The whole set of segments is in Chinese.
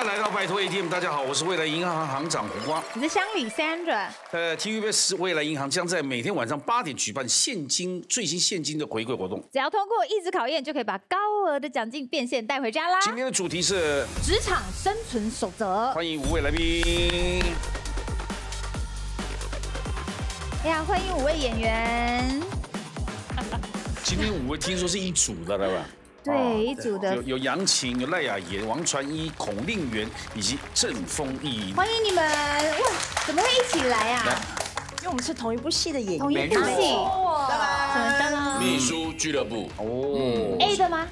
家来到拜托 ATM， 大家好，我是未来银行行长胡瓜，我是乡里 Sandra。TVBS 未来银行将在每天晚上8点举办最新现金的回馈活动，只要通过意志考验，就可以把高额的奖金变现带回家啦。今天的主题是职场生存守则。欢迎5位来宾。哎呀，欢迎5位演员。今天5位听说是一组的，对吧？对，一组的有杨晴、有赖雅妍、王传一、孔令元以及郑丰毅。欢迎你们！哇，怎么会一起来啊？因为我们是同一部戏的演员。同一部戏。当然，秘书俱乐部哦 A 的吗？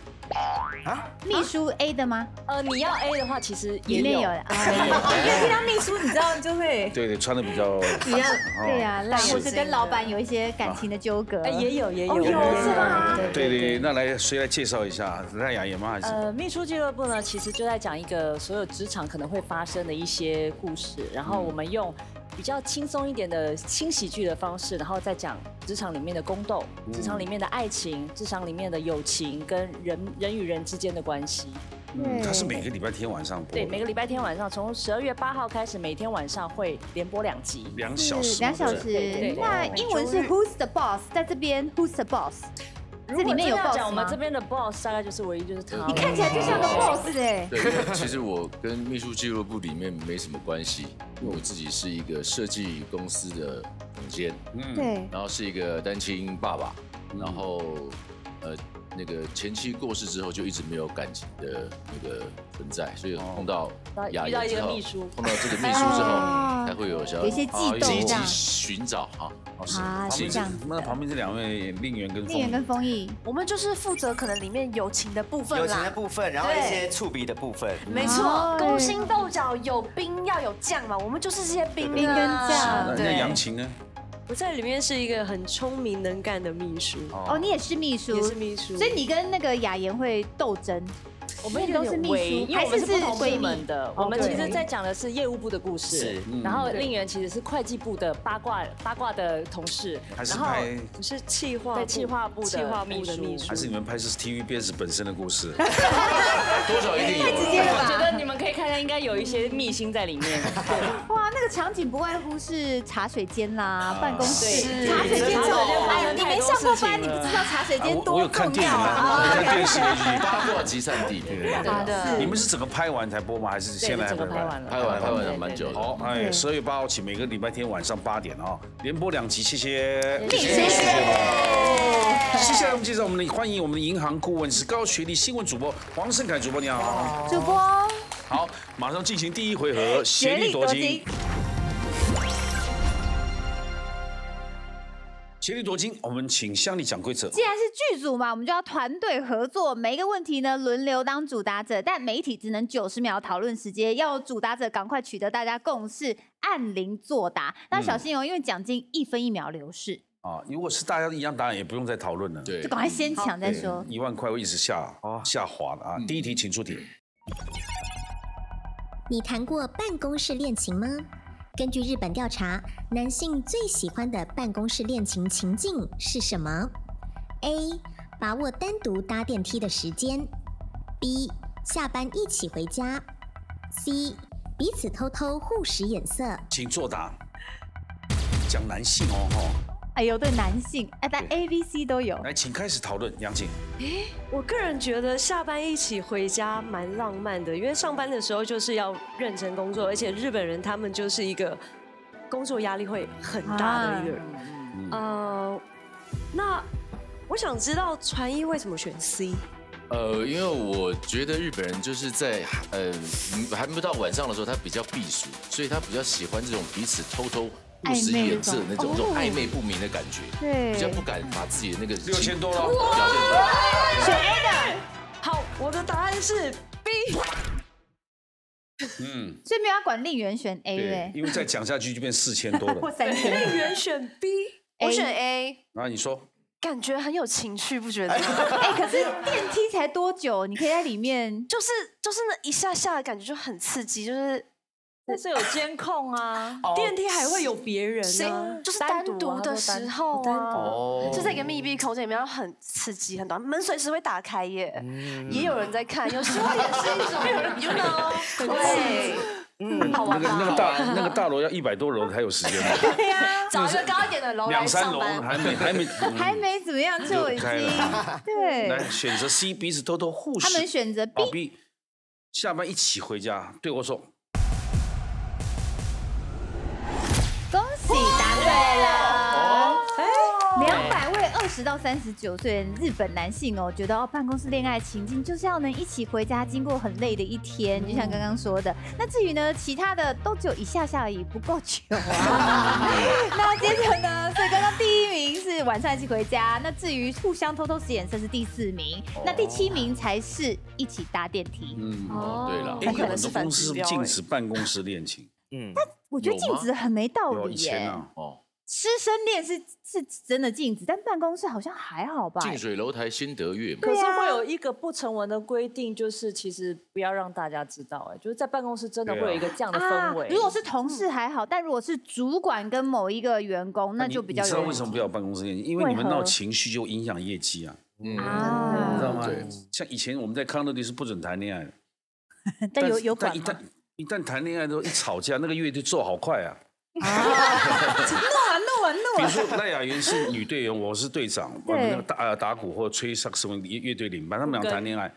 啊，秘书 A 的吗？你要 A 的话，其实里面有的。因为听到秘书，你知道就会对，穿的比较对呀，烂或是跟老板有一些感情的纠葛。也有是吗？对，那谁来介绍一下？赖雅妍吗？还是？秘书俱乐部呢，其实就在讲一个所有职场可能会发生的一些故事，然后我们用比较轻松一点的轻喜剧的方式，然后再讲职场里面的宫斗、职场里面的爱情、职场里面的友情跟人与人之间的关系。它是每个礼拜天晚上播。对，每个礼拜天晚上，从12月8号开始，每天晚上会连播2集，2小时。2小时。那英文是 Who's the boss？ 在这边 Who's the boss？ 这里面有 boss 吗？我们这边的 boss 大概就是唯一就是他。你看起来就像个 boss 哎。对，其实我跟秘书俱乐部里面没什么关系，因为我自己是一个设计公司的总监，对，然后是一个单亲爸爸，然后那个前妻过世之后就一直没有感情的那个存在，所以碰到雅妍之后，碰到这个秘书之后，才会有一些积极寻找哈。是这样。那旁边这2位令元跟丰毅，我们就是负责可能里面友情的部分啦，友情的部分，然后一些触笔的部分。没错，勾心斗角有兵要有将嘛，我们就是这些兵跟将。那杨晴呢？我在里面是一个很聪明能干的秘书。哦，你也是秘书，也是秘书，所以你跟那个雅妍会斗争。我们都是秘书，因为我们是不同部门的。我们其实在讲的是业务部的故事，然后令元其实是会计部的八卦的同事，然后我是企划部的秘书，还是你们拍是 TVBS 本身的故事？多少一定有。太直接了吧？我觉得你们可以看一下，应该有一些秘辛在里面。哇，那个场景不外乎是茶水间啦、办公室。茶水间哎，你没上过班，你不知道茶水间多重要啊！我看电视八卦集散地。好的，你们是整个拍完才播吗？还是现在整个拍完了？拍完了蛮久的。好，12月8号起，每个礼拜天晚上8点啊，连播2集，谢谢。谢谢。接下来我们介绍欢迎我们的银行顾问是高学历新闻主播黄胜凯主播，你好。主播。好，马上进行第1回合，学历夺金。学历夺金，我们请乡里讲规则。既然是剧组嘛，我们就要团队合作，每一个问题呢轮流当主答者，但每一题只能90秒讨论时间，要主答者赶快取得大家共识，按铃作答。那小心哦，因为奖金1分1秒流逝。如果是大家一样答案，也不用再讨论了，对，就赶快先抢再说。1万块会一直下滑的啊。第1题，请出题。你谈过办公室恋情吗？根据日本调查，男性最喜欢的办公室恋情情境是什么 ？A. 把握单独搭电梯的时间 ；B. 下班一起回家 ；C. 彼此偷偷互使眼色。请作答。讲男性哦，哎呦，对男性，但 A、B、C 都有。来，请开始讨论，杨静。我个人觉得下班一起回家蛮浪漫的，因为上班的时候就是要认真工作，而且日本人他们就是一个工作压力会很大的一个人。那我想知道传一为什么选 C？因为我觉得日本人就是在还没到晚上的时候，他比较避暑，所以他比较喜欢这种彼此偷偷互使眼色的那种暧昧不明的感觉，对，比较不敢把自己的那个6000多了，表现出来。选 A 的。好，我的答案是 B。所以没有要管令元选 A 嘞，因为再讲下去就变4000多了。或3000。令元选 B， 我选 A。然后你说，感觉很有情趣，不觉得？可是电梯才多久？你可以在里面，就是那一下下的感觉就很刺激，就是但是有监控啊，电梯还会有别人呢，就是单独的时候啊，就在一个密闭空间里面，很刺激，很短，门随时会打开耶，也有人在看，有时候也是一种，you know， 对，好玩吧？那个大楼要100多楼才有时间嘛。对呀，找一个高一点的楼来2、3楼上班，还没怎么样就已经对。来选择 C， 彼此偷偷互视。他们选择 B， 下班一起回家，对我说。恭喜答对了！200位20到39岁的日本男性哦，觉得办公室恋爱情境就是要能一起回家，经过很累的一天，就像刚刚说的。那至于呢，其他的都只有一下下而已，不够久啊。那接着呢，所以刚刚第1名是晚上一起回家，那至于互相偷偷使眼色是第4名，那第7名才是一起搭电梯。对了，有很多公司禁止办公室恋情。但我觉得禁止很没道理以前啊，师生恋是真的禁止，但办公室好像还好吧？近水楼台先得月嘛。可是会有一个不成文的规定，就是其实不要让大家知道，就是在办公室真的会有一个这样的氛围。如果是同事还好，但如果是主管跟某一个员工，那就比较。你知道为什么不要办公室恋情？因为你们闹情绪就影响业绩啊。你知道吗？像以前我们在康乐迪是不准谈恋爱的，但有管吗？一旦谈恋爱都一吵架，那个乐队做好快啊！怒啊！比如说赖雅媛是女队员，我是队长，我们那个打鼓或吹萨克斯风乐队领班，他们俩谈恋爱，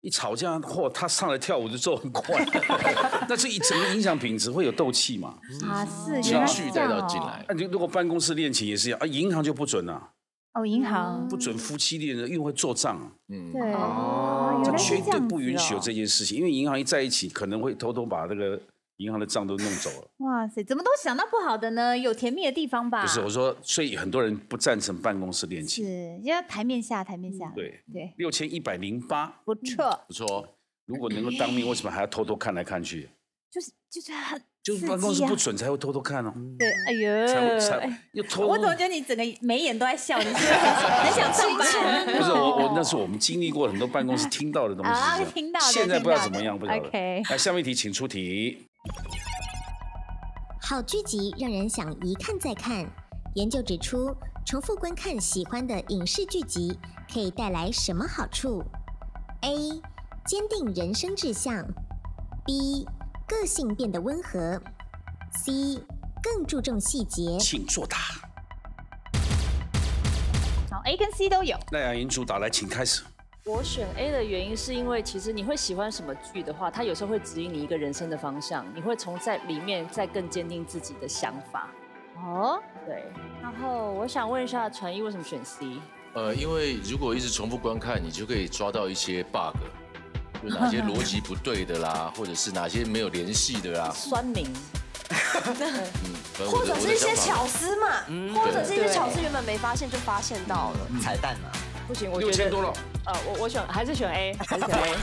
一吵架，他上来跳舞就做很快，那这一整个影响品质，会有斗气嘛？是情绪带到进来。那如果办公室恋情也是一样啊，银行就不准啊。银行不准夫妻恋人，因为会做账。对，这绝对不允许有这件事情，因为银行一在一起，可能会偷偷把那个银行的账都弄走了。哇塞，怎么都想到不好的呢？有甜蜜的地方吧？不是，我说，所以很多人不赞成办公室恋情。是，要台面下。对，6108，不错，不错。如果能够当面，为什么还要偷偷看来看去？就是很。就是办公室不准才会偷偷看哦。对，哎呦，又偷。我怎么觉得你整个眉眼都在笑？你是很想上班？不是我，那是我们经历过很多办公室听到的东西。听到。现在不知道怎么样，不晓得。OK。来，下面一题，请出题。好剧集让人想一看再看。研究指出，重复观看喜欢的影视剧集可以带来什么好处 ？A. 坚定人生志向 ；B. 个性变得温和 ，C 更注重细节。请作答。好 ，A 跟 C 都有。赖雅媛主打来，请开始。我选 A 的原因是因为，其实你会喜欢什么剧的话，它有时候会指引你一个人生的方向，你会从在里面再更坚定自己的想法。对。然后我想问一下传一，为什么选 C？因为如果一直重复观看，你就可以抓到一些 bug。有哪些逻辑不对的啦，或者是哪些没有联系的啦，酸民，或者是一些巧思嘛，或者是一些巧思原本没发现就发现到了，彩蛋嘛。不行，我觉得6000多了。我还是选 A， 还是选 A。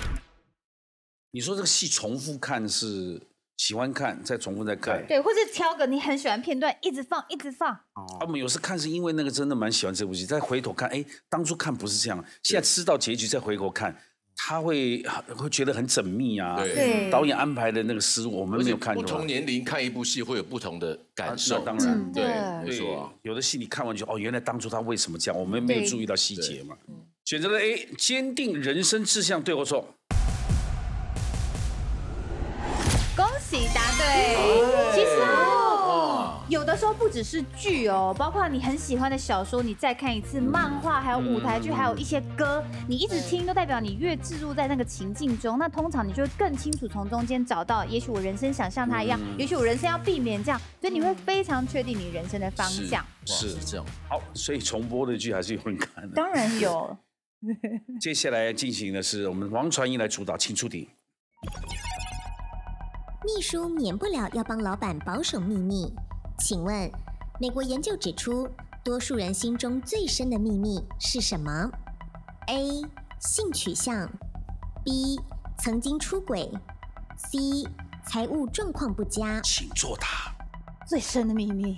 你说这个戏重复看是喜欢看，再重复再看，对，或者挑个你很喜欢片段，一直放。我们有时看是因为那个真的蛮喜欢这部戏，再回头看，当初看不是这样，现在知道结局再回头看。他会觉得很缜密啊，对，导演安排的那个思路我们没有看过。不同年龄看一部戏会有不同的感受，当然，对，没错。有的戏你看完就原来当初他为什么这样，我们没有注意到细节嘛。选择了 A， 坚定人生志向，对或错？恭喜答对。其实有的时候不只是剧哦，包括你很喜欢的小说，你再看一次漫画，还有舞台剧，还有一些歌，你一直听都代表你越置入在那个情境中，那通常你就会更清楚从中间找到，也许我人生想像它一样，也许我人生要避免这样，所以你会非常确定你人生的方向。是这样。好，所以重播的剧还是有人看的。当然有。接下来进行的是我们王传一来主导，请出题。秘书免不了要帮老板保守秘密。请问，美国研究指出，多数人心中最深的秘密是什么 ？A. 性取向 B. 曾经出轨 C. 财务状况不佳。请作答。最深的秘密，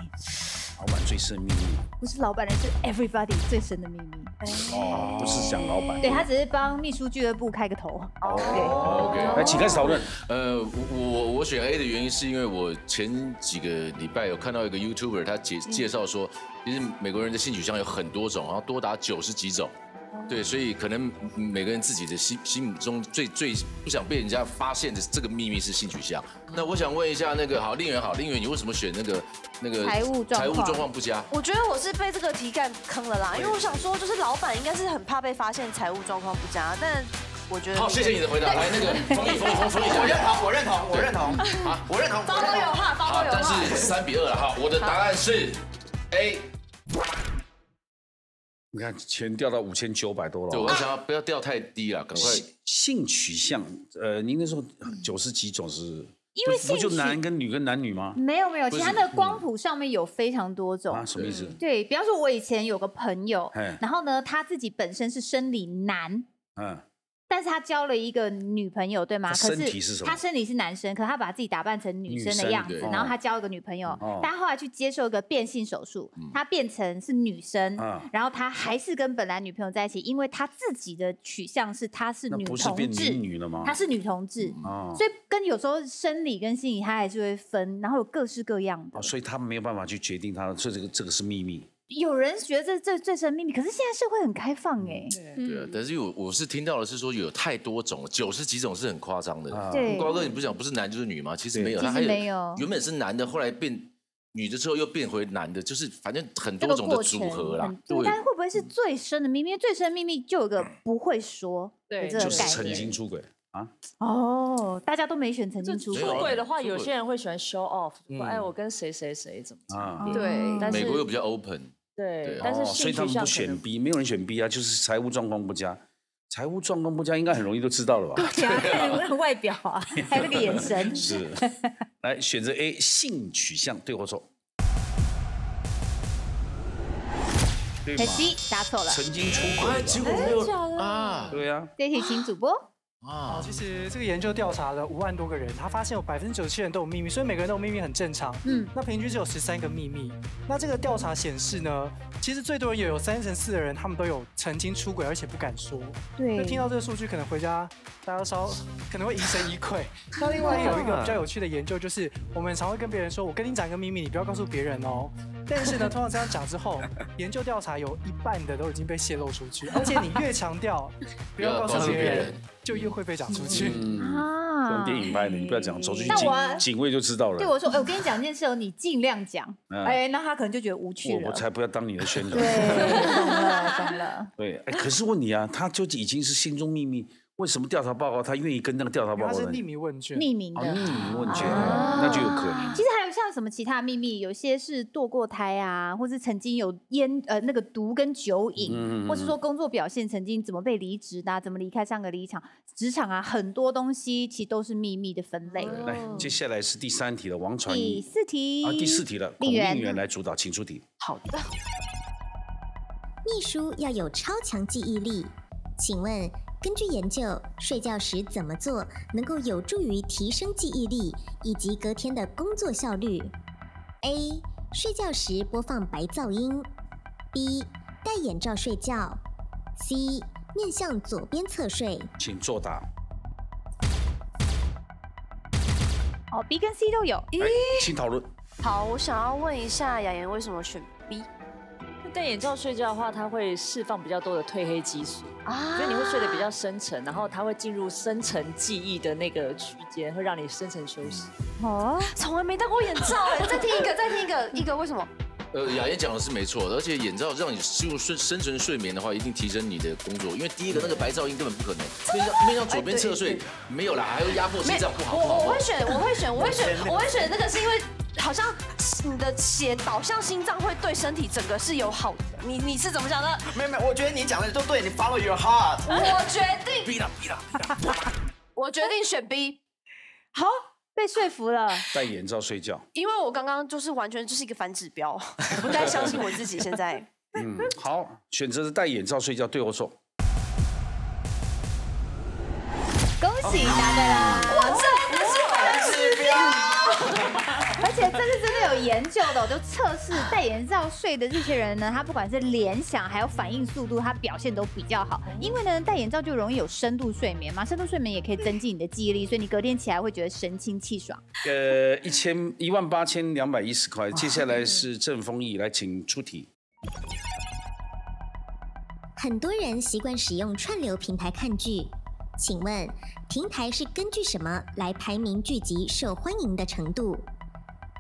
老板最深的秘密不是老板的，是 everybody 最深的秘密。哦，不是讲老板。对他只是帮秘书俱乐部开个头。OK， 来，请开始讨论。我选 A 的原因是因为我前几个礼拜有看到一个 YouTuber， 他介绍说，其实美国人的性取向有很多种，然后多达90几种。对，所以可能每个人自己的心目中最不想被人家发现的这个秘密是性取向。那我想问一下，那个令媛，你为什么选那个财务状况不佳？我觉得我是被这个题干坑了啦，因为我想说，就是老板应该是很怕被发现财务状况不佳，但我觉得好，谢谢你的回答。来，那个封一下，我认同。好，我认同。包都有哈，包都有哈。但是3比2了哈，我的答案是 A。你看钱掉到5900多了。对，我想要不要掉太低了，赶快。性取向，您那时候90几种是？因为不就男跟女跟男女吗？没有，其他的光谱上面有非常多种。什么意思？对，比方说，我以前有个朋友，然后呢，他自己本身是生理男，但是他交了一个女朋友，对吗？可是他生理是男生，可是他把自己打扮成女生的样子，然后他交了个女朋友，但他后来去接受一个变性手术，他变成是女生，然后他还是跟本来女朋友在一起，因为他自己的取向是他是女同志，不是变女了吗？他是女同志，所以跟有时候生理跟心理他还是会分，然后有各式各样的，所以他没有办法去决定他的，这个是秘密。有人觉得这最深秘密，可是现在社会很开放哎。对啊，但是我是听到的是说有太多种了，90几种是很夸张的。对，瓜哥你不是讲不是男就是女吗？其实没有，他没有，原本是男的，后来变女的之后又变回男的，就是反正很多种的组合啦。对，但会不会是最深的秘密？因为最深的秘密就有个不会说，对，就是曾经出轨。哦，大家都没选曾经出轨的话，有些人会喜欢 show off， 说哎，我跟谁怎么对，但是美国又比较 open。对，但是所以他们不选 B， 没有人选 B 啊，就是财务状况不佳。财务状况不佳应该很容易就知道了吧？对啊，外表啊，还有那个眼神。是，来选择 A， 性取向对或错？可惜答错了。曾经出轨，结果没有啊？对啊。这题请主播。其实这个研究调查了5万多个人，他发现有97%人都有秘密，所以每个人都有秘密很正常。那平均只有13个秘密。那这个调查显示呢，其实最多人也有3成4的人，他们都有曾经出轨，而且不敢说。对。听到这个数据，可能回家大家可能会疑神疑鬼。那另外有一个比较有趣的研究，就是我们常会跟别人说，我跟你讲一个秘密，你不要告诉别人哦。但是呢，通常这样讲之后，研究调查有1半的都已经被泄露出去，而且你越强调不要告诉别人，就越会被讲出去。像电影拍的，你不要讲，走出去警卫就知道了。对我说，我跟你讲件事哦，你尽量讲。那他可能就觉得无趣了。我才不要当你的宣传。对，懂了。对，可是问你啊，他就已经是心中秘密。为什么调查报告他愿意跟那个调查报告？它是匿名问卷，匿名的，匿名问卷，那就有可能。其实还有像什么其他秘密，有些是堕过胎啊，或是曾经有那个毒跟酒瘾，或是说工作表现曾经怎么被离职的，怎么离开上个职场啊，很多东西其实都是秘密的分类。来，接下来是第3题了，王传一。第4题啊，第4题了，孔令媛来主导，请出题。好的。秘书要有超强记忆力，请问？根据研究，睡觉时怎么做能够有助于提升记忆力以及隔天的工作效率 ？A. 睡觉时播放白噪音 ；B. 戴眼罩睡觉 ；C. 面向左边侧睡。请作答。B 跟 C 都有。请讨论。好，我想要问一下雅妍，为什么选 B？戴眼罩睡觉的话，它会释放比较多的褪黑激素，所以你会睡得比较深沉，然后它会进入深层记忆的那个区间，会让你深层休息。从来没戴过眼罩哎！再听一个为什么？雅妍讲的是没错的，而且眼罩让你进入深层睡眠的话，一定提升你的工作，因为第一个那个白噪音根本不可能，面向左边侧睡没有啦，还会压迫心脏不好。我会选那个是因为。好像你的血导向心脏会对身体整个是有好的，你是怎么想的？没有，我觉得你讲的都对，你 follow your heart。我决定，我决定选 B。好，被说服了。戴眼罩睡觉，因为我刚刚就是完全就是一个反指标，我不太相信我自己现在。好，选择是戴眼罩睡觉，对或错？恭喜答对了！我真的是反指标。而且且这是真的有研究的，就测试戴眼罩睡的这些人呢，他不管是联想还有反应速度，他表现都比较好。因为呢，戴眼罩就容易有深度睡眠嘛，深度睡眠也可以增进你的记忆力，所以你隔天起来会觉得神清气爽。18210块，接下来是郑丰毅，来请出题。很多人习惯使用串流平台看剧，请问平台是根据什么来排名剧集受欢迎的程度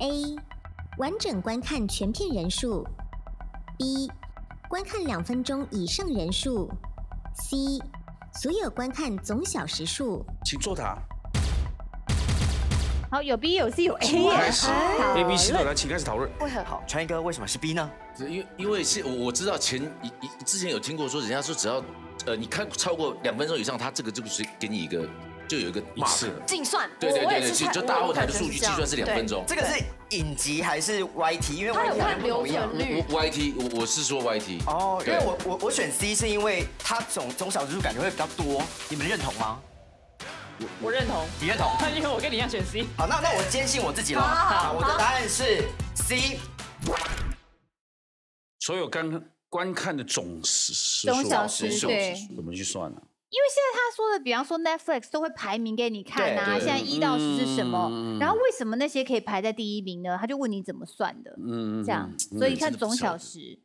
？A. 完整观看全片人数 B. 观看2分钟以上人数 C. 所有观看总小时数。请作答。好，有 B 有 C 有 A， 开始 A、B、C 都来，请开始讨论。好，传一哥为什么是 B 呢？因为是我知道之前有听过说，人家说只要你看超过2分钟以上，他这个就是给你就有一个 mark 计算。对，就大后台的数据计算是2分钟。这个是影集还是 YT？ 因为他有看流转率。YT， 我是说 YT。哦，因为我选 C 是因为它总小时数感觉会比较多，你们认同吗？我认同。你认同？因为我跟你一样选 C。好，那我坚信我自己了。好，我的答案是 C。所有观看的总小时，对，怎么去算呢？因为现在他说的，比方说 Netflix 都会排名给你看啊，现在1到10是什么？然后为什么那些可以排在第1名呢？他就问你怎么算的，这样，所以看总小时。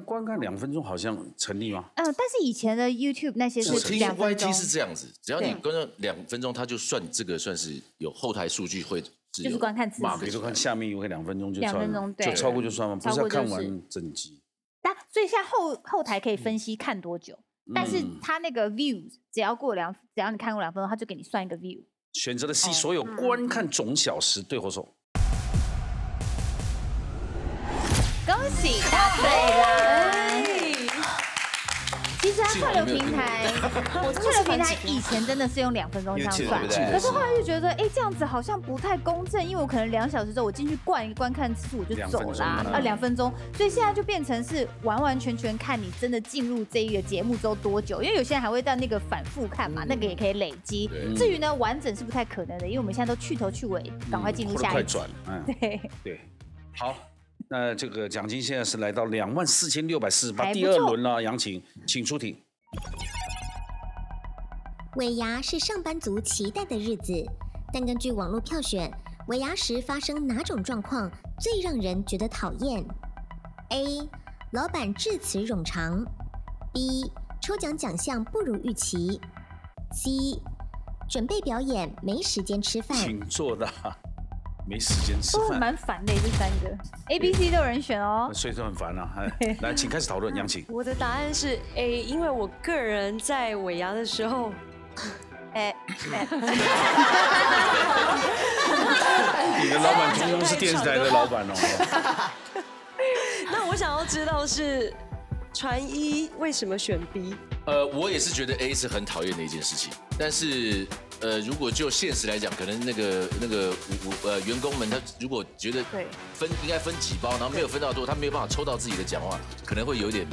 观看2分钟好像成立吗？但是以前的 YouTube 那些是2分钟。YT 是这样子，只要你观看2分钟，他就算这个算是有后台数据会就是观看次数，比如说看下面有个2分钟就2分钟，对，就超过就算吗？不是要看完整集。所以现在后台可以分析看多久，但是他那个 view 只要你看过2分钟，他就给你算一个 view。选择了 C， 所有观看总小时，对或错？恭喜答对啦！其实它串流平台，以前真的是用2分钟这样算，可是后来就觉得，这样子好像不太公正，因为我可能2小时之后我进去灌一个观看次数我就走啦，2分钟，所以现在就变成是完完全全看你真的进入这一个节目之后多久，因为有些人还会到那个反复看嘛，那个也可以累积。至于呢完整是不太可能的，因为我们现在都去头去尾，赶快进入下一集。对，好。那这个奖金现在是来到24648，第2轮了。杨晴，请出题。尾牙是上班族期待的日子，但根据网络票选，尾牙时发生哪种状况最让人觉得讨厌 ？A. 老板致辞冗长 ；B. 抽奖奖项不如预期 ；C. 准备表演没时间吃饭。请作答。没时间吃饭，都蛮烦的，这3个 A、B、C 都有人选哦，所以都很烦啊。来，请开始讨论。杨晴，我的答案是 A， 因为我个人在尾牙的时候，你的老板通通是电视台的老板哦。那我想要知道是传一为什么选 B？ 我也是觉得 A 是很讨厌的一件事情，但是如果就现实来讲，可能那个员工们他如果觉得应该分几包，然后没有分到多，他没有办法抽到自己的奖的话，可能会有点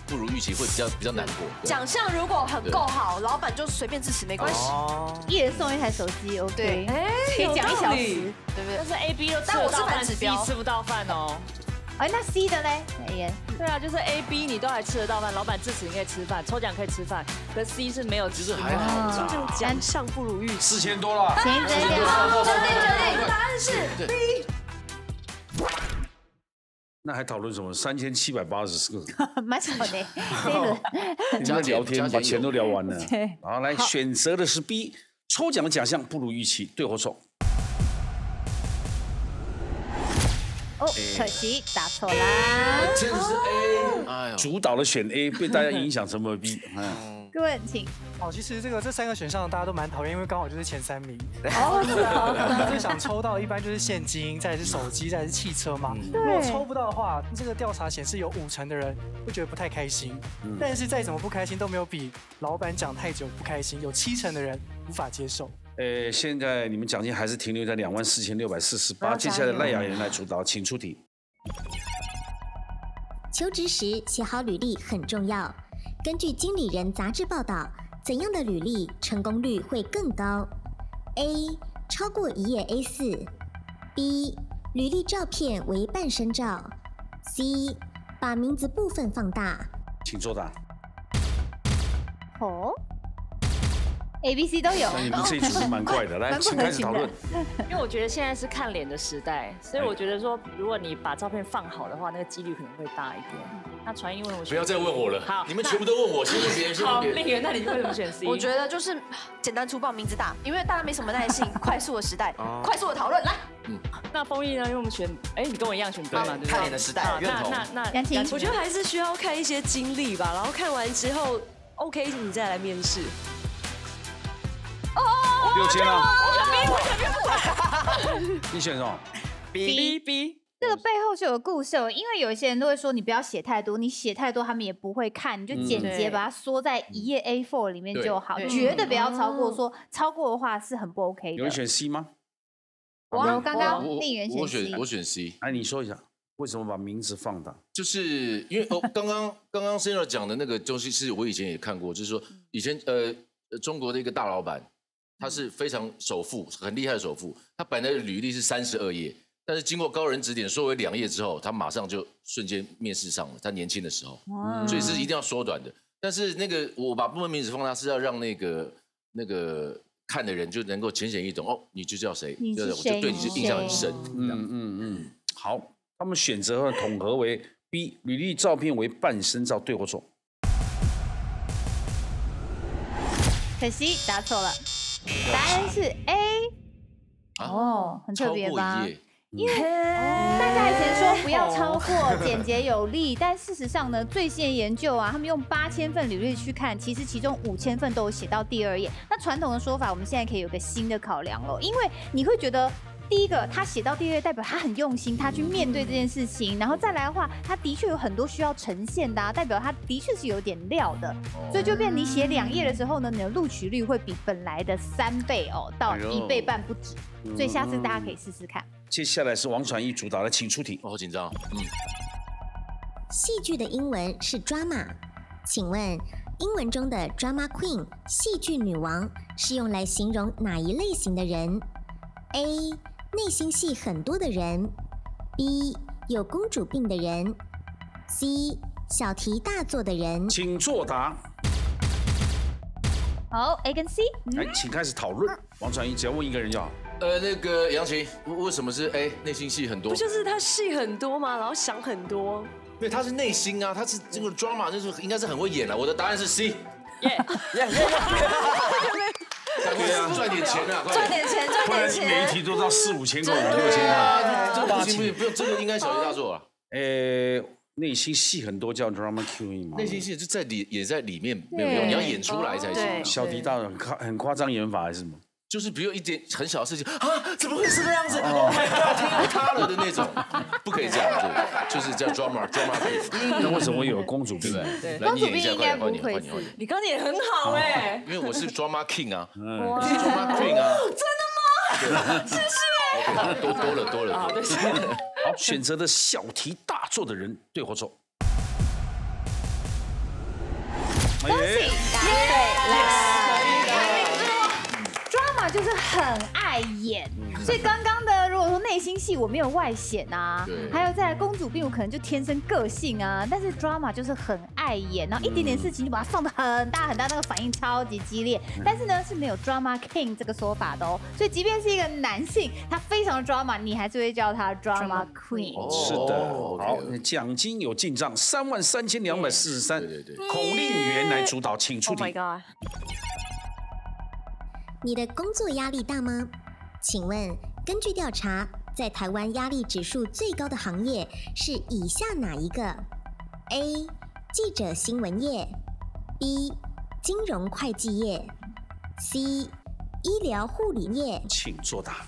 不如预期，会比较难过。奖项如果很够好，老板就随便支持没关系，一人送1台手机 ，OK， 可以讲1小时，对不对？但是 A、B 都吃得到饭，C 吃不到饭哦。那 C 的嘞？对啊，就是 A、B 你都还吃得到饭，老板致辞你可以吃饭，抽奖可以吃饭，可是 C 是没有，就是还好，抽奖奖项不如预期，4000多了。决定，答案是 B。那还讨论什么？3784个，蛮少的。你们聊天把钱都聊完了。好，来选择的是 B， 抽奖的奖项不如预期，对或错？可惜答错啦！真的是 A， 主导了选 A， 被大家影响成为 B。各位请。其实这3个选项大家都蛮讨厌，因为刚好就是前3名。大家最想抽到一般就是现金，再来是手机，再来是汽车嘛。如果抽不到的话，这个调查显示有50%的人会觉得不太开心。但是再怎么不开心都没有比老板讲太久不开心，有70%的人无法接受。现在你们奖金还是停留在24648，接下来赖雅妍来主导，请出题。求职时写好履历很重要。根据《经理人》杂志报道，怎样的履历成功率会更高 ？A. 超过1页 A4 ；B. 履历照片为半身照 ？C. 把名字部分放大。请作答。哦。A、B、C 都有。那你们这一组是蛮快的，来，请开始讨论。因为我觉得现在是看脸的时代，所以我觉得说，如果你把照片放好的话，那个几率可能会大一点。那传英文，不要再问我了。好，你们全部都问我，先问别人，先问别人。令媛，那你为什么选 C？ 我觉得就是简单粗暴，名字大，因为大家没什么耐性，快速的时代，快速的讨论来。那丰毅呢？因为我们选，你跟我一样选 B 嘛，对不对？看脸的时代，认同。那杨晴，我觉得还是需要看一些经历吧，然后看完之后 OK， 你再来面试。6000了，我选 B， 你选什么 ？B。这个背后是有个故事，因为有一些人都会说你不要写太多，你写太多他们也不会看，你就简洁把它缩在1页 A4 里面就好，绝对不要超过，说超过的话是很不 OK 的。有人选 C 吗？我刚刚令媛选 C， 我选 C。哎，你说一下为什么把名字放大？就是因为刚刚 Senior 讲的那个东西是我以前也看过，就是说以前中国的一个大老板，他是非常首富，很厉害的首富，他本来的履历是32页。但是经过高人指点，缩为2页之后，他马上就瞬间面试上了。他年轻的时候，所以是一定要缩短的。但是那个我把部分名字放大，是要让那个看的人就能够浅显易懂。哦，你就叫谁？我就对你就印象很深。好，他们选择和统合为 B， 履历照片为半身照，对或错？可惜答错了，答案是 A。哦，很特别吧？因为大家以前说不要超过，简洁有力，但事实上呢，最新的研究啊，他们用8000份履历去看，其实其中5000份都有写到第2页。那传统的说法，我们现在可以有个新的考量了，因为你会觉得。第一个，他写到第2页，代表他很用心，他去面对这件事情。然后再来的话，他的确有很多需要呈现的，代表他的确是有点料的。所以就变你写2页的时候呢，你的录取率会比本来的3倍到1倍半不止。所以下次大家可以试试看。接下来是王传义主导的，请出题。我好紧张。戏剧的英文是 drama， 请问英文中的 drama queen 戏剧女王是用来形容哪一类型的人 ？A. 内心戏很多的人 ，B 有公主病的人 ，C 小题大做的人。请作答。好 ，A 跟 C。来，请开始讨论。王传义只要问一个人就好。那个杨晴，为什么是 A？ 内心戏很多？不就是他戏很多吗？然后想很多。因为他是内心啊，他是这个 drama， 就是应该是很会演了。我的答案是 C。赚点钱啊！赚点钱，赚点钱！每一题都到4、5千块、5、6千块，这个不行，不用，这个应该小题大做啊。内心戏很多叫 drama queen 嘛。内心戏就在也在里面没有用，你要演出来才行。小题大做很夸张演法还是什么？就是比如一点很小的事情啊，怎么会是这样子？哦 my god， 天要塌了的那种，不可以这样做，就是叫 drama。那为什么会有公主病？对，公主病应该不会是。你刚演很好哎，因为我是 drama king 啊，我是 drama queen 啊。真的吗？谢谢。多了。好，选择的小题大做的人，对或错？恭喜答对了。drama 就是很爱演，所以刚刚的如果说内心戏我没有外显啊，还有再来公主病我可能就天生个性啊，但是 drama 就是很爱演，然后一点点事情就把它放得很大，那个反应超级激烈，但是呢是没有 drama king 这个说法的哦，所以即便是一个男性，他非常的 drama， 你还是会叫他 drama queen。是的，好，奖金有进账33243，对，孔令媛来主导，请出题。 Oh my god！ 你的工作压力大吗？请问，根据调查，在台湾压力指数最高的行业是以下哪一个 ？A. 记者新闻业 B. 金融会计业 C. 医疗护理业。请作答。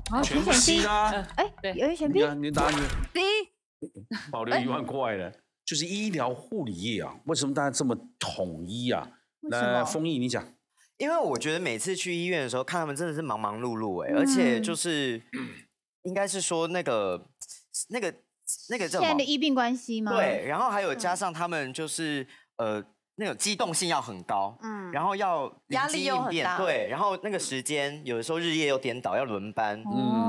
好，全部 C 啦。对，有人选 B。你答案 B， 保留1万块了，就是医疗护理业啊。为什么大家这么统一啊？来，丰毅你讲。因为我觉得每次去医院的时候，看他们真的是忙忙碌碌而且就是应该是说那个叫什么？现在的医病关系吗？对，然后还有加上他们就是那种机动性要很高，然后要压力又很大，对，然后那个时间有的时候日夜又颠倒，要轮班，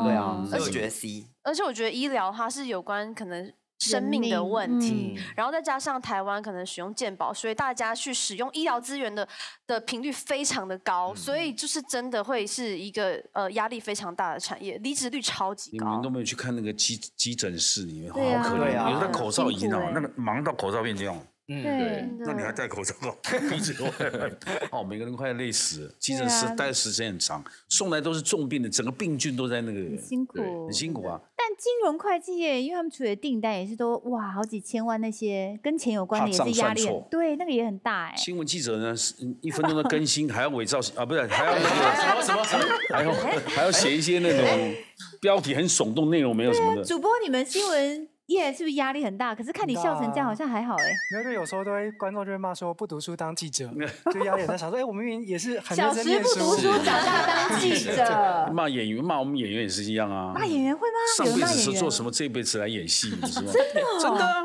对啊，所以我觉得 C。而且我觉得医疗它是有关可能生命的问题，然后再加上台湾可能使用健保，所以大家去使用医疗资源的频率非常的高，所以就是真的会是一个压力非常大的产业，离职率超级高。你们都没有去看那个急诊室里面，好可怜，有的口罩已经那个忙到口罩变这样。对，那你还戴口罩，鼻子哦，每个人快累死了。急诊室待的时间很长，送来都是重病的，整个病菌都在那个，很辛苦，很辛苦啊。但金融会计业，因为他们处理的订单也是都哇好几千万，那些跟钱有关的也是压力很，对，那个也很大哎。新闻记者呢，1分钟的更新还要伪造啊，不是还要那个什么，还要写一些那种标题很耸动、内容没有什么的。主播，你们新闻业是不是压力很大？可是看你笑成这样，好像还好哎。没有，就有时候观众就会骂说不读书当记者，就压力很大。想说，我明明也是很认真念书，小时不读书，长大当记者。骂演员，骂我们演员也是一样啊。骂演员会吗？上辈子是做什么，这辈子来演戏，是吗？真的，真的，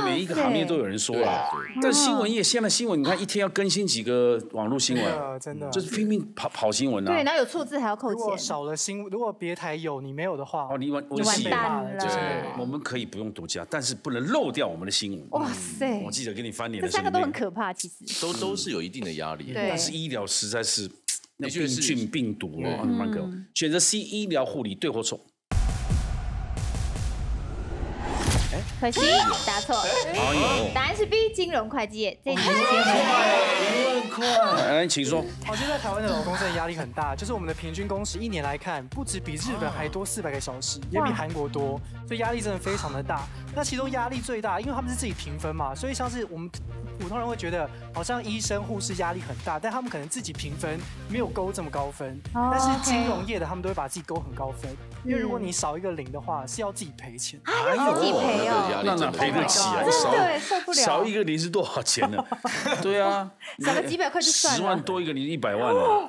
每一个行业都有人说啊。但新闻业现在新闻，你看一天要更新几个网络新闻，真的，就是拼命跑新闻啊。对，然后有错字还要扣钱。如果少了如果别台有你没有的话，你完蛋了。我们可以不用独家，但是不能漏掉我们的新闻。哇塞！我记得给你翻脸的时候，这3个都很可怕，其实都是有一定的压力。但是医疗实在是那病菌病毒了，蛮可怕。选择 C 医疗护理，对或错？可惜答错，答案是 B 金融会计业。这一题1万块，来，请说。现在台湾的劳工真的压力很大，就是我们的平均工时1年来看，不止比日本还多400个小时，也比韩国多，所以压力真的非常的大。那其中压力最大，因为他们是自己评分嘛，所以像是我们普通人会觉得好像医生、护士压力很大，但他们可能自己评分没有勾这么高分。但是金融业的他们都会把自己勾很高分，因为如果你少一个0的话，是要自己赔钱。要自己赔哦。那哪赔得起啊？对，受不了。少一个0是多少钱呢？对啊，少个几百块就算了。10万多一个0100万了，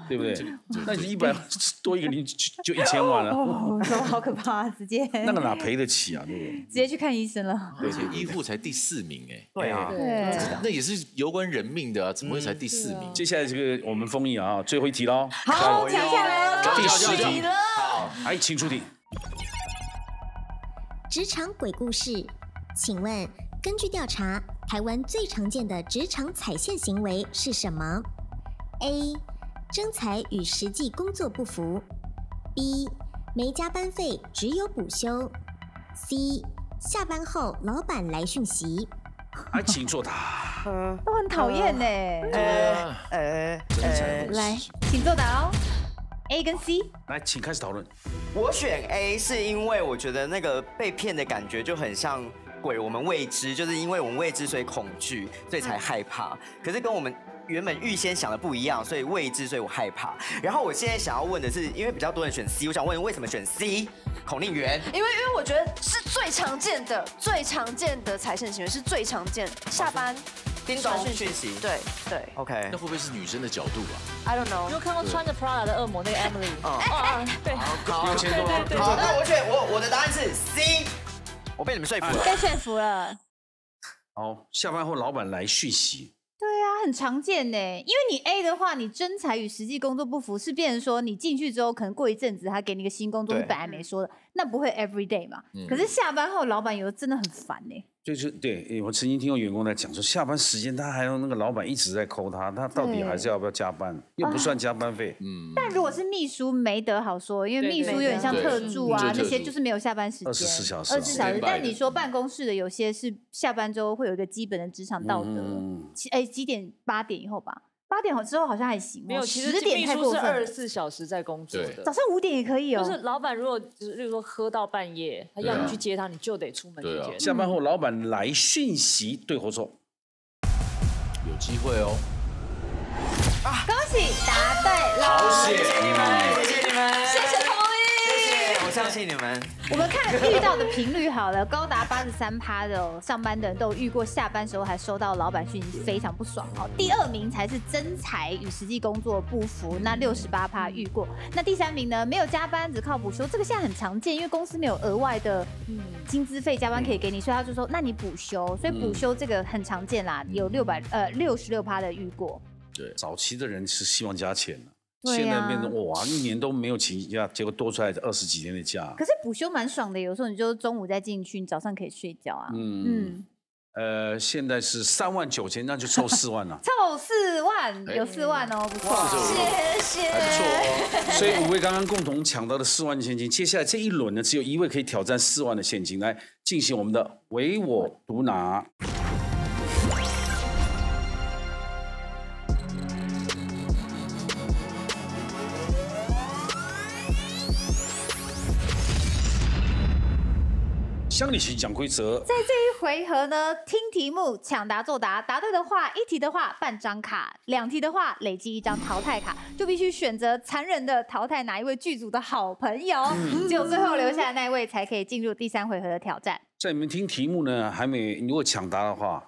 对不对？那你100多一个0就1000万了。哦，好可怕，直接。那个哪赔得起啊？对不对？直接去看医生了。而且医护才第4名哎。对啊。对。那也是攸关人命的啊，怎么会才第4名？接下来这个我们封印啊，最后一题喽。好，抢下来了，第10题了。好，来，请出题。职场鬼故事，请问根据调查，台湾最常见的职场踩线行为是什么 ？A. 征才与实际工作不符 ；B. 没加班费，只有补休 ；C. 下班后老板来讯息。来，请作答。都很讨厌呢。来，请作答哦。A 跟 C， 来，请开始讨论。我选 A 是因为我觉得那个被骗的感觉就很像鬼，我们未知，就是因为我们未知所以恐惧，所以才害怕。可是跟我们原本预先想的不一样，所以未知，所以我害怕。然后我现在想要问的是，因为比较多人选 C， 我想问为什么选 C？ 孔令媛，因为我觉得是最常见的踩线行为，是最常见下班。叮咚讯息，对 ，OK， 那会不会是女生的角度啊 ？I don't know。你有看过穿着 Prada 的恶魔那个 Emily？ 对，好，那我的答案是 C， 我被你们说服了，被说服了。好，下班后老板来讯息。对啊，很常见呢。因为你 A 的话，你征才与实际工作不符，是变成说你进去之后，可能过一阵子他给你个新工作，你本来没说的，那不会 every day 嘛。可是下班后，老板有的真的很烦呢。就是对，我曾经听过员工在讲说，下班时间他还有那个老板一直在扣他到底还是要不要加班？又不算加班费。但如果是秘书没得好说，因为秘书有点像特助啊，那些就是没有下班时间，24小时。24小时。但你说办公室的有些是下班之后会有一个基本的职场道德，几点8点以后吧。8点之后好像还行，没有，其实10点太过分。秘书是24小时在工作的，早上5点也可以哦。就是老板如果例如说喝到半夜，他要你去接他，你就得出门去接。下班后老板来讯息，对或错？有机会哦。恭喜答对了，好，谢谢你们，谢谢你们，谢谢同意。我相信你们。我们看遇到的频率好了，高达83%的上班的人都有遇过下班时候还收到老板讯息，非常不爽哦。第2名才是真才与实际工作不符，那68%遇过。那第3名呢，没有加班只靠补休，这个现在很常见，因为公司没有额外的薪资费加班可以给你，所以他就说那你补休，所以补休这个很常见啦，有66%的遇过。对，早期的人是希望加钱的。对啊现在变成哇，一年都没有请假，结果多出来20几天的假。可是补休蛮爽的，有时候你就中午再进去，你早上可以睡觉啊。现在是39000，那就凑4万了。凑4万，有4万哦，不错，谢谢，还不错哦。所以5位刚刚共同抢到了4万现金，接下来这一轮呢，只有1位可以挑战4万的现金，来进行我们的唯我独拿。乡里行讲规则，在这一回合呢，听题目抢答作答，答对的话1题的话半张卡，2题的话累积1张淘汰卡，就必须选择残忍的淘汰哪一位剧组的好朋友，只有最后留下的那一位才可以进入第3回合的挑战。在你们听题目呢，还没如果抢答的话，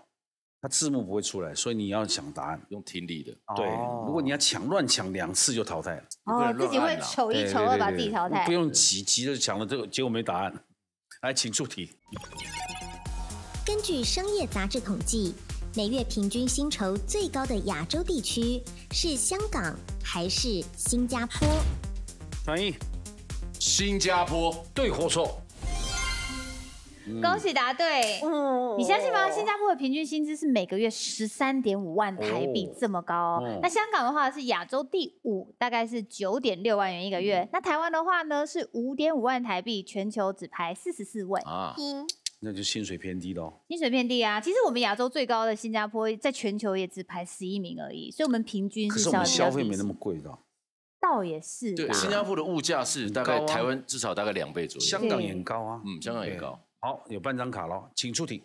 它字幕不会出来，所以你要想答案，用听力的。对，如果你要乱抢2次就淘汰了。哦，自己会丑1丑2把自己淘汰，不用急着抢了这个，结果没答案。来，请出题。根据商业杂志统计，每月平均薪酬最高的亚洲地区是香港还是新加坡？传译：新加坡。对或错？恭喜答对。你相信吗？新加坡的平均薪资是每个月13.5万台币，这么高哦。那香港的话是亚洲第5，大概是9.6万元一个月。那台湾的话呢是5.5万台币，全球只排44位。那就薪水偏低咯。薪水偏低啊！其实我们亚洲最高的新加坡，在全球也只排11名而已，所以我们平均是。可是我们消费没那么贵的。倒也是。对，新加坡的物价是大概台湾至少大概2倍左右。香港也很高啊。香港也高。好，有半张卡咯，请出题。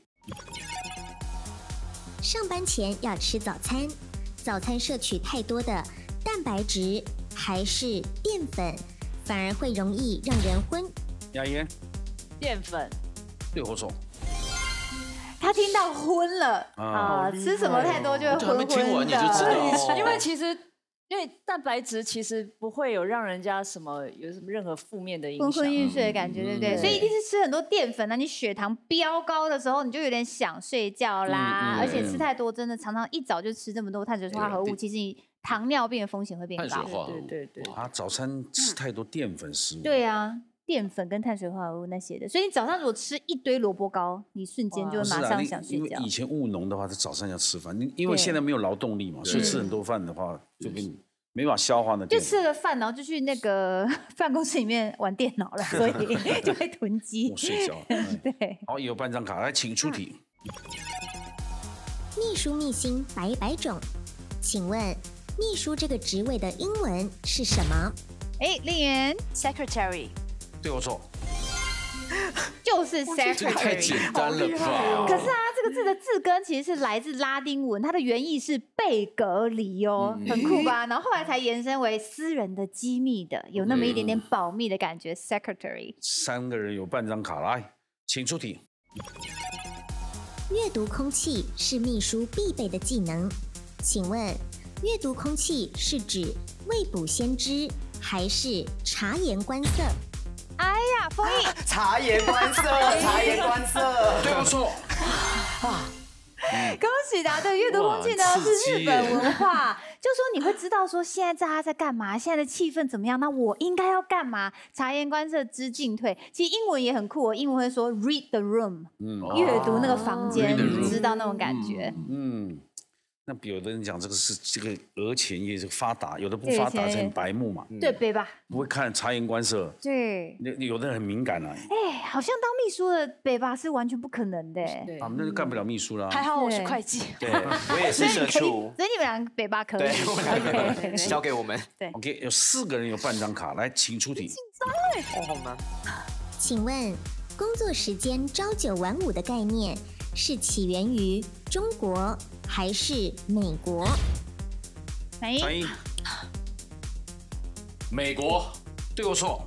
上班前要吃早餐，早餐摄取太多的蛋白质还是淀粉，反而会容易让人昏。雅妍，淀粉。对或错？他听到昏了啊，吃什么太多就会昏昏的。听完你就知道，因为其实。因为蛋白质其实不会有让人家有什么任何负面的影响，昏昏欲睡的感觉，对不对？所以一定是吃很多淀粉啊，你血糖飙高的时候，你就有点想睡觉啦。而且吃太多，真的常常一早就吃这么多碳水化合物，其实你糖尿病的风险会变高。碳水化合物，对。啊，早餐吃太多淀粉食物。对啊，淀粉跟碳水化合物那些的，所以你早上如果吃一堆萝卜糕，你瞬间就会马上想睡觉。因为以前务农的话，是早上要吃饭，因为现在没有劳动力嘛，所以吃很多饭的话，就跟你。没法消化的，就吃了饭，然后就去那个办公室里面玩电脑了，所以就会囤积。我睡着。对。好，有半张卡，来，请出题。秘书秘辛百种，请问秘书这个职位的英文是什么？令媛 ，secretary。对或错？就是 secretary， 太简单了吧？可是啊，这个字的字根其实是来自拉丁文，它的原意是贝隔离哦，很酷吧？然后后来才延伸为私人的、机密的，有那么一点点保密的感觉。secretary。3个人有半张卡，来，请出题。阅读空气是秘书必备的技能，请问阅读空气是指未卜先知还是察言观色？哎呀，丰毅，察言观色，察言观色，对不错。恭喜答对，阅读空气呢是日本文化，就说你会知道说现在大家在干嘛，现在的气氛怎么样，那我应该要干嘛？察言观色，知进退。其实英文也很酷，英文会说 read the room，阅读那个房间，你知道那种感觉。那有的人讲这个额前叶是发达，有的不发达成白目嘛。对，北吧？不会看察言观色。对。有的人很敏感啊。好像当秘书的北吧是完全不可能的。对。那就干不了秘书啦。还好我是会计。对，我也是社畜。所以你们两个北吧可以。对，交给我们。对。OK， 有4个人有半张卡，来，请出题。紧张好难。请问工作时间朝9晚5的概念是起源于中国还是美国？传译。美国。对或错？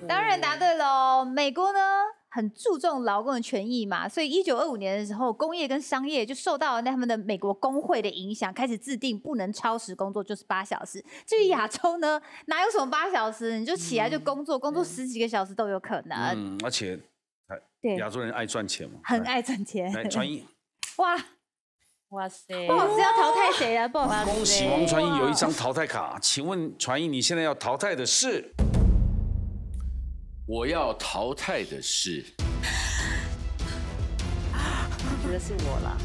当然答对喽。美国呢很注重劳工的权益嘛，所以1925年的时候，工业跟商业就受到他们的美国工会的影响，开始制定不能超时工作，就是8小时。至于亚洲呢，哪有什么8小时，你就起来就工作10几个小时都有可能。而且亚洲人爱赚钱嘛，很爱赚钱。来，传艺，哇塞 ，boss 要淘汰谁啊 ？boss， 恭喜王传艺有一张淘汰卡，请问传艺你现在要淘汰的是？我要淘汰的是，我觉得是我啦。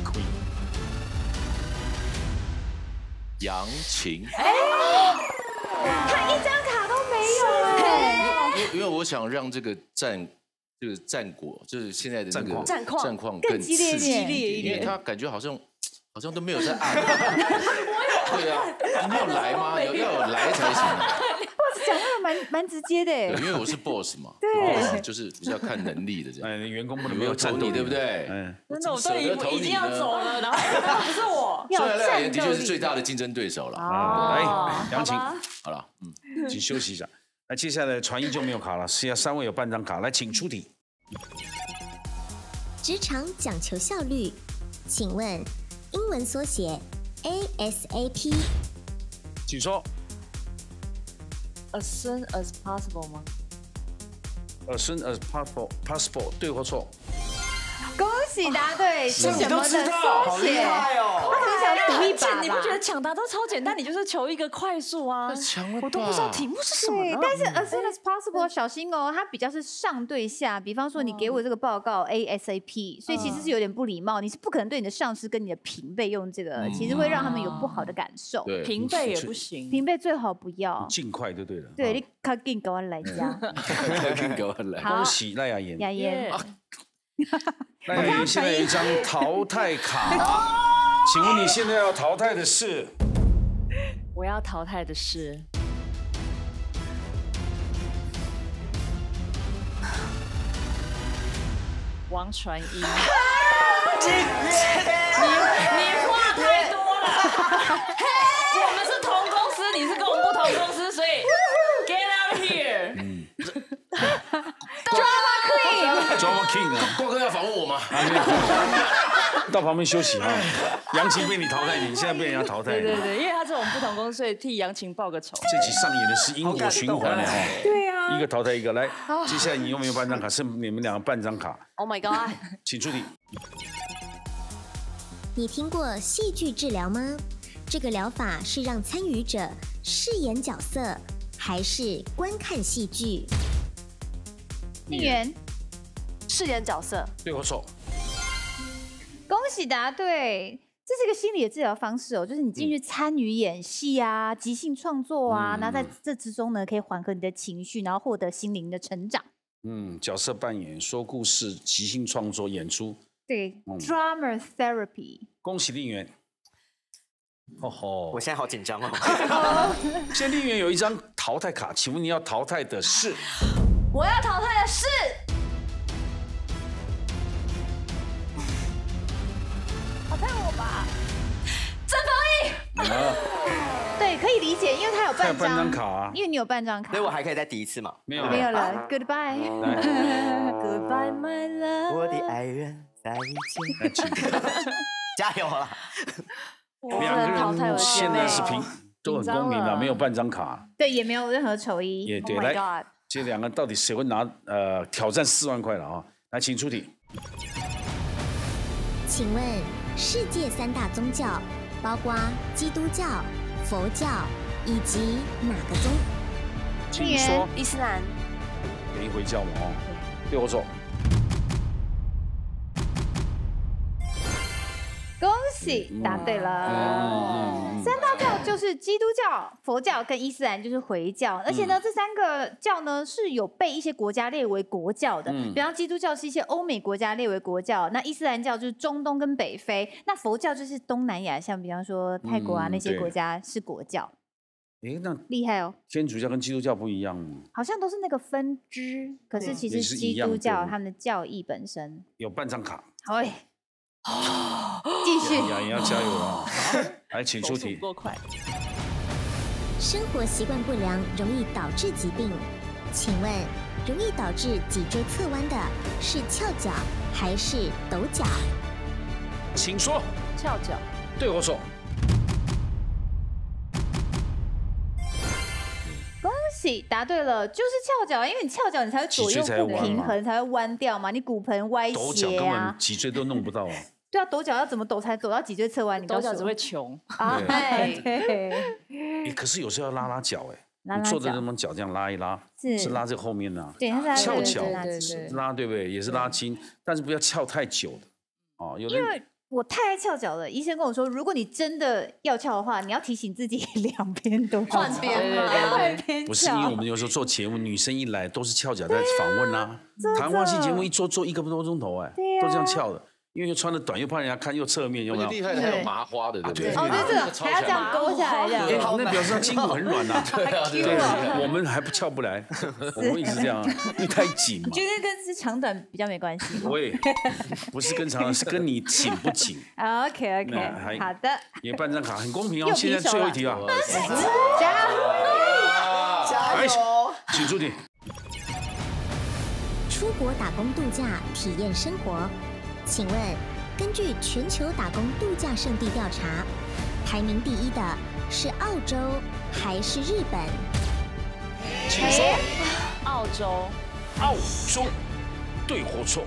杨晴。他一张卡都没有因为我想让这个战果，就是现在的那个战况更激烈一点，因为他感觉好像都没有在按。对啊，你有来吗？要有来才行。boss 讲话蛮直接的，因为我是 boss 嘛，对，就是比较看能力的这样。员工不能没有投你，对不对？真的，我都已经要走了，然后不是我。虽然赖雅妍的确是最大的竞争对手了。来，杨晴，好了，请休息一下。那接下来传艺就没有卡了，剩下3位有半张卡，来，请出题。职场讲求效率，请问英文缩写 ASAP， 请说。As soon as possible 吗 ？As soon as possible， 对或错？恭喜答对，是什么的缩写？好厉害哦！他很想赌一把吧？你不觉得抢答都超简单？你就是求一个快速啊！我都不知道题目是什么。对，但是 as soon as possible 小心哦，它比较是上对下。比方说，你给我这个报告 ASAP， 所以其实是有点不礼貌。你是不可能对你的上司跟你的平辈用这个，其实会让他们有不好的感受。平辈也不行，平辈最好不要。尽快就对了。对，你赶紧给我来家。给我来。恭喜赖雅妍。雅妍。赖雅妍现在有一张淘汰卡，请问你现在要淘汰的是？我要淘汰的是王传一。你话太多了。我们是同公司，你是跟我们不同公司，所以 get out here。Drama King 啊，郭哥要访问我吗？到旁边休息啊。杨晴被你淘汰，你现在被人家淘汰。对，因为他是我们不同公司，所以替杨晴报个仇。这集上演的是因果循环哈。对啊，一个淘汰一个。来，接下来你有没有半张卡？是你们2个半张卡。Oh my god！ 请出题。你听过戏剧治疗吗？这个疗法是让参与者饰演角色，还是观看戏剧？应援。饰演角色，对或错？恭喜答对，这是一个心理的治疗方式哦，就是你进去参与演戏啊、即兴创作啊，然后在这之中呢，可以缓和你的情绪，然后获得心灵的成长。角色扮演、说故事、即兴创作、演出。对，drama therapy。恭喜令媛。我现在好紧张哦。现在令媛有一张淘汰卡，请问你要淘汰的是？我要淘汰的是。淘汰我吧，郑芳毅。对，可以理解，因为他有半张卡，因为你有半张卡，所以我还可以再抵一次嘛？没有了 ，Goodbye， Goodbye my love， 我的爱人再见，加油啦！2个人现在是都很公平的，没有半张卡，对，也没有任何丑衣，也对，来，这2个人到底谁会拿挑战4万块了啊？来，请出题。请问世界3大宗教包括基督教、佛教以及哪个宗？请说。伊斯兰。给一回教嘛哦，对或错？恭喜答对了。3大教就是基督教、佛教跟伊斯兰，就是回教。而且呢，这3个教呢是有被一些国家列为国教的。比方基督教是一些欧美国家列为国教，那伊斯兰教就是中东跟北非，那佛教就是东南亚，像比方说泰国啊那些国家是国教。那厉害哦！天主教跟基督教不一样，好像都是那个分支，可是其实基督教他们的教义本身有半张卡。哎。继续，雅妍要加油啊！来，请出题。生活习惯不良容易导致疾病，请问，容易导致脊椎侧弯的是翘脚还是抖脚？请说。翘脚。对我说。恭喜答对了，就是翘脚，因为你翘脚你才会左右不平衡，才会弯掉嘛，你骨盆歪斜啊。抖脚根本脊椎都弄不到啊。对啊，抖脚要怎么抖才抖到脊椎侧弯？你抖脚只会穷啊。对。可是有时候要拉拉脚你坐着那种脚这样拉一拉，是拉这后面呢。对，翘脚拉对不对？也是拉筋，但是不要翘太久的哦。因为我太爱翘脚了，医生跟我说，如果你真的要翘的话，你要提醒自己两边都换边嘛，换边翘。不是因为我们有时候做节目，女生一来都是翘脚在访问啊，谈话性节目一做1个多钟头都这样翘的。因为又穿的短，又怕人家看，又侧面，有没有？厉害的还有麻花的，对不对？哦，对，这个还要这样勾下来，这样。那表示他筋骨很软呐。对，我们还不翘不来，我们一直这样，因为太紧嘛。觉得跟是长短比较没关系。喂，不是跟长短，是跟你紧不紧。OK， 好的。也办张卡很公平哦。现在最后一题啊，加油！请出题。出国打工度假，体验生活。请问，根据全球打工度假胜地调查，排名第1的是澳洲还是日本？请说。澳洲。澳洲，对或错？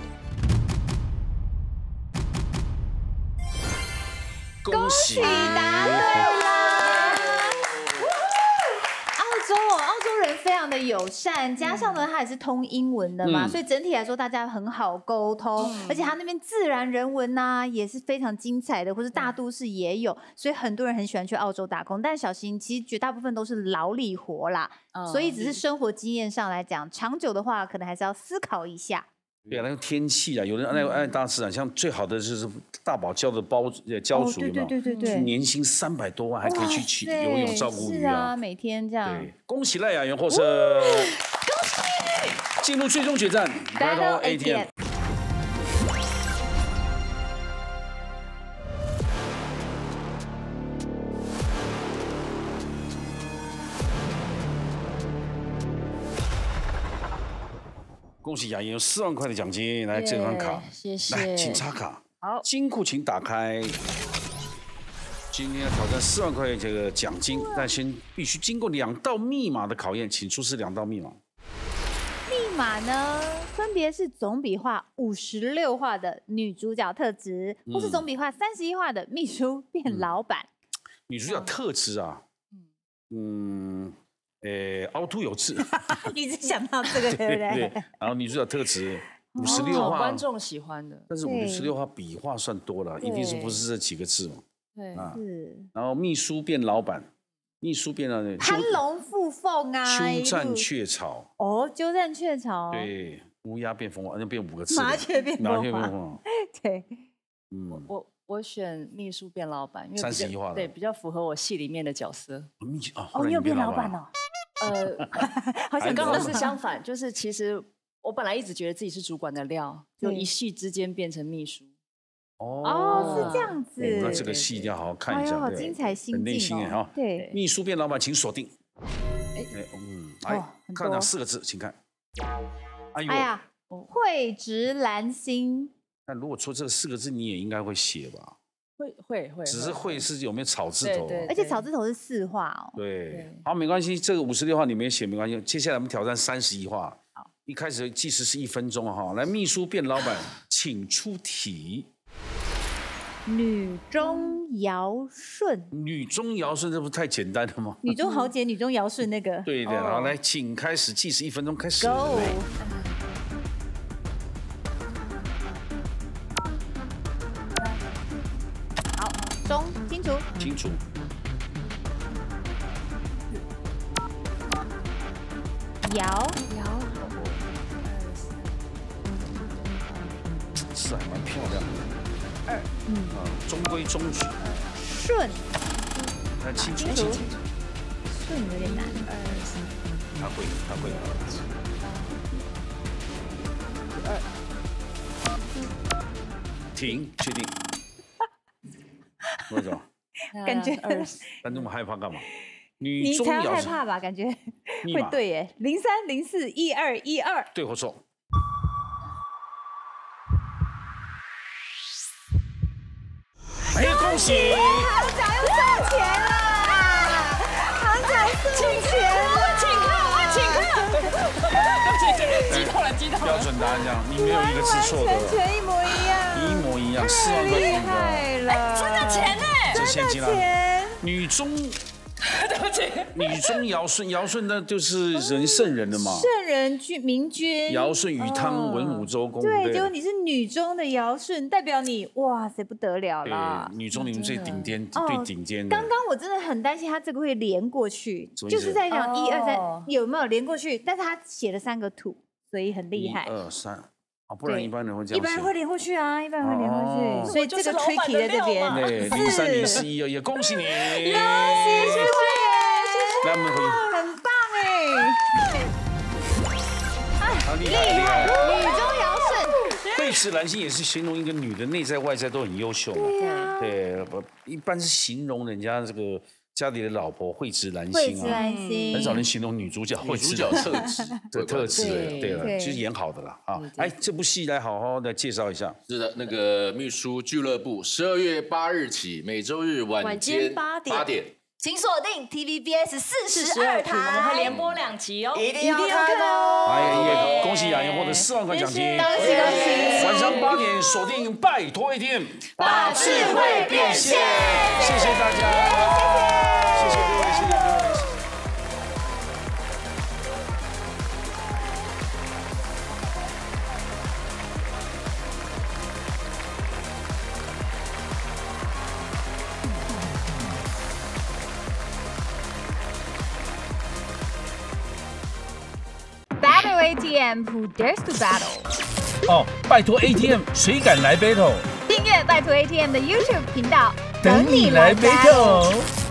恭喜答对了。澳洲人非常的友善，加上呢，它也是通英文的嘛，所以整体来说大家很好沟通，而且它那边自然人文呐也是非常精彩的，或是大都市也有，所以很多人很喜欢去澳洲打工。但小心，其实绝大部分都是劳力活啦，所以只是生活经验上来讲，长久的话可能还是要思考一下。对啊，那个天气啊，有人爱大自然，像最好的就是大堡礁的礁属，有没有？对，年薪300多万，还可以去游泳照顾鱼啊，每天这样。对，恭喜赖雅媛获胜，恭喜！进入最终决战 Battle ATM。恭喜雅妍有4万块的奖金，来这张卡，谢谢。来，请插卡。好，金库请打开。今天要挑战4万块这个奖金，但先必须经过2道密码的考验，请出示2道密码。密码呢，分别是总笔画56画的女主角特质，或是总笔画31画的秘书变老板。女主角特质啊，凹凸有致，你只想到这个对不对？然后女主角特质56画，观众喜欢的。但是56画笔画算多了，一定是不是这几个字嘛？对，是。然后秘书变老板，秘书变了攀龙附凤啊，鸠占鹊巢。哦，鸠占鹊巢。对，乌鸦变凤凰，那变5个字。麻雀变凤凰。对。我选秘书变老板，因为31画对，比较符合我戏里面的角色。哦，你有变老板哦。好像刚好是相反，就是其实我本来一直觉得自己是主管的料，就一夕之间变成秘书。哦，是这样子。那这个戏一定要好好看一下，好精彩心境哦。对，秘书变老板，请锁定。来看到4个字，请看。哎呀，蕙质兰心。那如果出这4个字，你也应该会写吧？会，只是会是有没有草字头？而且草字头是4画哦。对，好，没关系，这个56画你没写没关系。接下来我们挑战31画。好，一开始计时是1分钟哈。来，秘书变老板，请出题。女中尧舜。女中尧舜，这不是太简单了吗？女中豪杰，女中尧舜那个。对的，好，来，请开始计时1分钟，开始。Go。中清楚，清楚。尧，是还蛮漂亮的。中规中矩。舜，来清楚。舜有点难。他会。停，确定。为什么？感觉。但这么害怕干嘛？你才害怕吧？感觉。会对耶，03041212。对或错？哎呀，恭喜！行长又送钱了，行长送钱了，激动了，激动了！标准答案这样，你没有一个字错的，全一模一样，一模一样，4万块厉害了，真的钱呢？这现金啊，女中。对不起，女中尧舜，尧舜那就是圣人了嘛。圣人明君，尧舜禹汤文武周公。对，结果你是女中的尧舜，代表你哇塞不得了啦！女中你们最顶尖，最顶尖的。刚刚我真的很担心他这个会连过去，就是在讲1、2、3有没有连过去，但是他写了3个土，所以很厉害。1、2、3。不然一般人会这样。一般人会连过去啊，一般人会连过去，所以这个 tricky 在这边。对，03、04、12也恭喜你，恭喜，谢谢，来我们回，很棒哎，好厉害，厉害，女中尧舜，慧齿兰心也是形容一个女的内在外在都很优秀嘛。对，一般是形容人家这个。家里的老婆慧齿兰心啊，很少人形容女主角慧齿特质的特质。对了，其实演好的啦啊。哎，这部戏来好好的介绍一下。是的，那个秘书俱乐部12月8日起，每周日晚间8点，请锁定 TVBS 42台，我们会连播2集哦，一定要看哦！哎，也恭喜雅妍获得4万块奖金，恭喜恭喜！晚上8点锁定拜托 ATM， 把智慧变现。谢谢大家。谢谢各位，谢谢各位。Battle ATM Who Dares to Battle？ 哦，拜托 ATM， 谁敢来 battle？ 订阅拜托 ATM 的 YouTube 频道，等你来 battle。